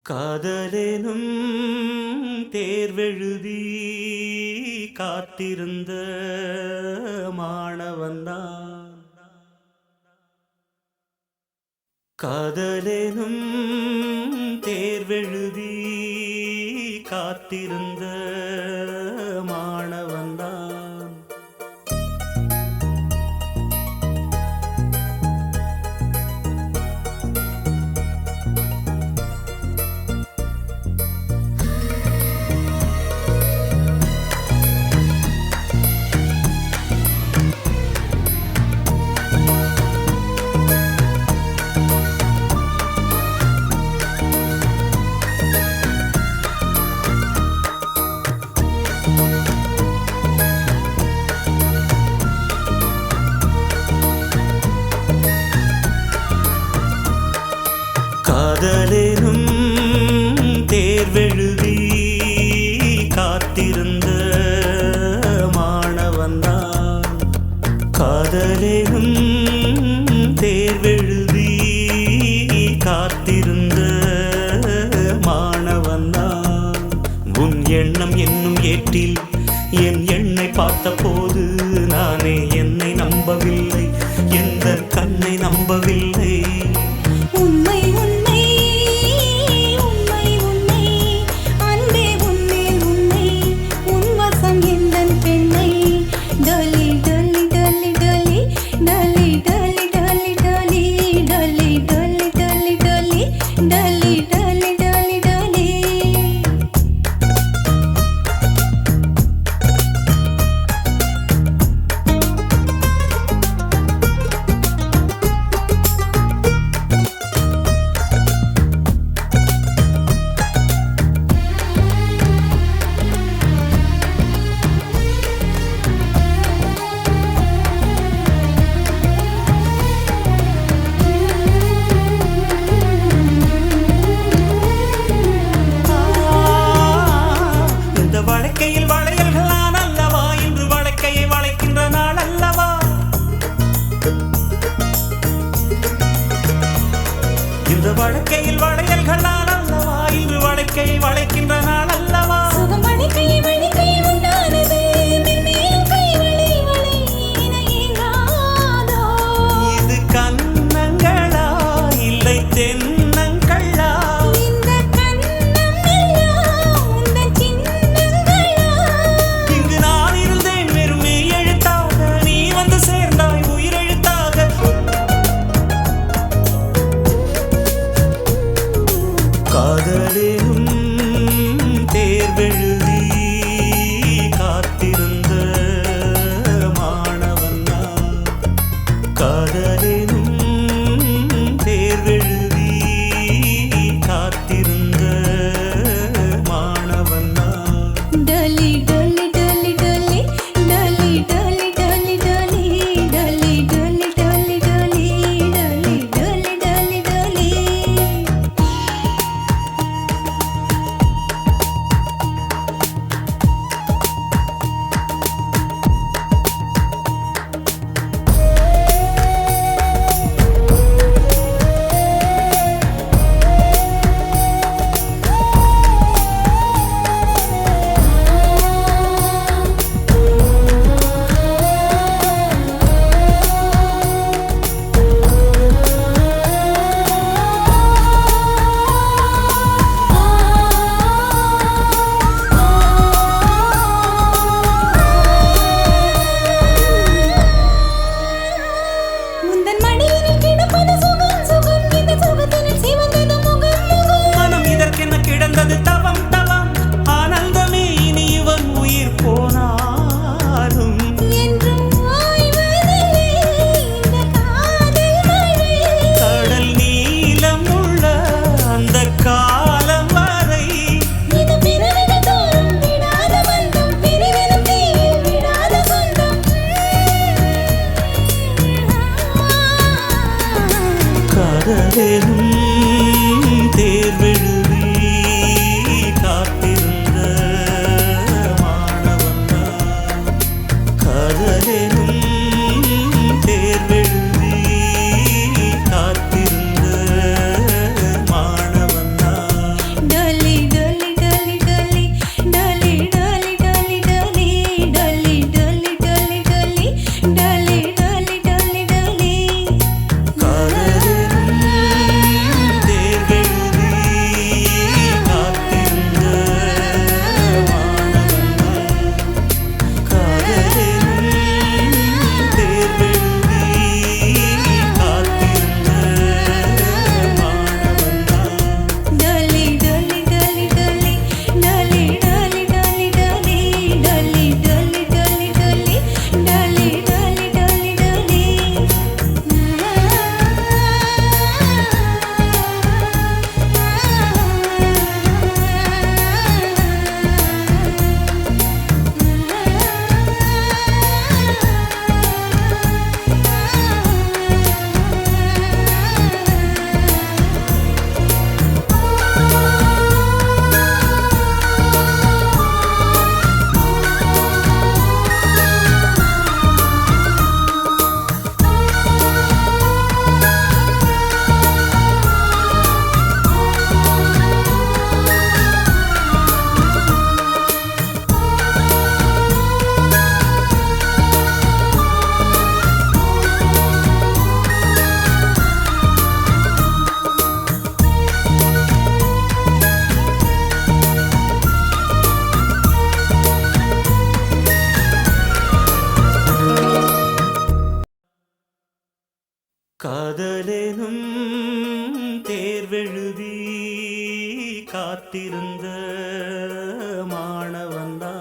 காதலெனும் தேர்வெழுதி காத்திருந்த மாணவன்தான். காதலெனும் தேர்வெழுதி காத்திருந்த மாணவன்தான். காதலெனும் தேர்வெழுதி காத்திருந்த மாணவன்தான். காதலெனும் தேர்வெழுதி காத்திருந்த மாணவன்தான். உன் எண்ணம் என்னும் ஏட்டில் என் எண்ணை பார்த்தபோது நானே என்னை நம்பவில்லை, எந்த கண்ணை நம்பவில்லை. உண்மை உண்மை உண்மை உண்மை அன்பே உன்மேல் உண்மை உன் வசம் எந்தன் பெண்ணை டலி டலி டலி டலி டலி டலி டலி டலி டலி டலி டலி டலி டலி டலி டலி டலி. வழக்கையில் வளையல்கள் நான் அல்லவா, இன்று வழக்கையை வளைக்கின்ற நாள் அல்லவா. இந்த வழக்கையில் வளையல்கள் நான் அல்லவா, இன்று வழக்கையை வளைக்கின்ற நாள் அல்லவா. சுகம் வழிக்கை வழிக்கை உண்டானது மென்மேலும் கை வளை வளை என ஏங்காதோ. இது கன்னங்களா இல்லை தென்னங்களா? இந்த கண்ணம் எல்லாம் உந்தன் சின்னங்களா. இங்கு நான் இருந்தேன் வெறும் மெய் எழுத்தாக, நீ வந்து சேர்ந்தாய் உயிரெழுத்தாக. காதலெனும் தேர்வெழுதி காத்திருந்த மாணவன்தான். காதலெனும் தேர்வெழுதி காத்திருந்த மாணவன்தான். டலி டலி டலி டலி டலி டலி டலி டலி டலி டலி டலி டலி டலி டலி டலி டலி. காத்திருந்த மாணவன்தான்